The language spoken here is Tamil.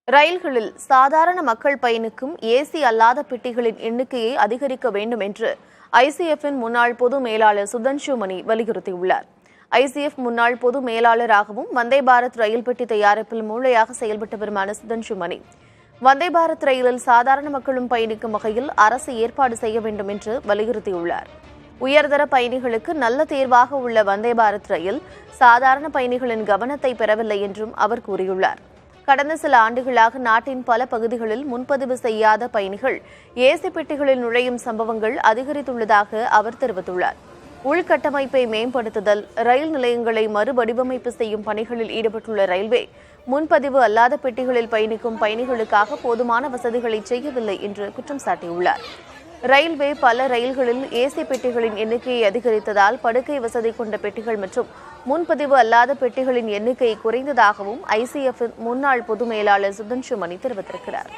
ரயில்களில் சாதாரண மக்கள் பயணிக்கும் ஏசி அல்லாத பெட்டிகளின் எண்ணிக்கையை அதிகரிக்க வேண்டும் என்று ஐசிஎஃப்பின் முன்னாள் பொது மேலாளர் சுதன்ஷு மணி வலியுறுத்தியுள்ளார். ஐசிஎஃப் முன்னாள் பொது மேலாளராகவும் வந்தே பாரத் ரயில் பெட்டி தயாரிப்பில் மூளையாக செயல்பட்டவருமான சுதன்ஷு மணி, வந்தே பாரத் ரயிலில் சாதாரண மக்களும் பயணிக்கும் வகையில் அரசு ஏற்பாடு செய்ய வேண்டும் என்று வலியுறுத்தியுள்ளார். உயர்தர பயணிகளுக்கு நல்ல தேர்வாக உள்ள வந்தே பாரத் ரயில் சாதாரண பயணிகளின் கவனத்தை பெறவில்லை என்றும் அவர் கூறியுள்ளார். கடந்த சில ஆண்டுகளாக நாட்டின் பல பகுதிகளில் முன்பதிவு செய்யாத பயணிகள் ஏசி பெட்டிகளில் நுழையும் சம்பவங்கள் அதிகரித்துள்ளதாக அவர் தெரிவித்துள்ளார். உள்கட்டமைப்பை மேம்படுத்துதல், ரயில் நிலையங்களை மறுவடிவமைப்பு செய்யும் பணிகளில் ஈடுபட்டுள்ள ரயில்வே முன்பதிவு அல்லாத பெட்டிகளில் பயணிக்கும் பயணிகளுக்காக போதுமான வசதிகளை செய்யவில்லை என்று குற்றம் சாட்டியுள்ளார். ரயில்வே பல ரயில்களில் ஏசி பெட்டிகளின் எண்ணிக்கையை அதிகரித்ததால் படுக்கை வசதி கொண்ட பெட்டிகள் மற்றும் முன்பதிவு அல்லாத பெட்டிகளின் எண்ணிக்கை குறைந்ததாகவும் ஐசிஎஃப் முன்னாள் பொது மேலாளர் சுதன்ஷு மணி தெரிவித்திருக்கிறார்.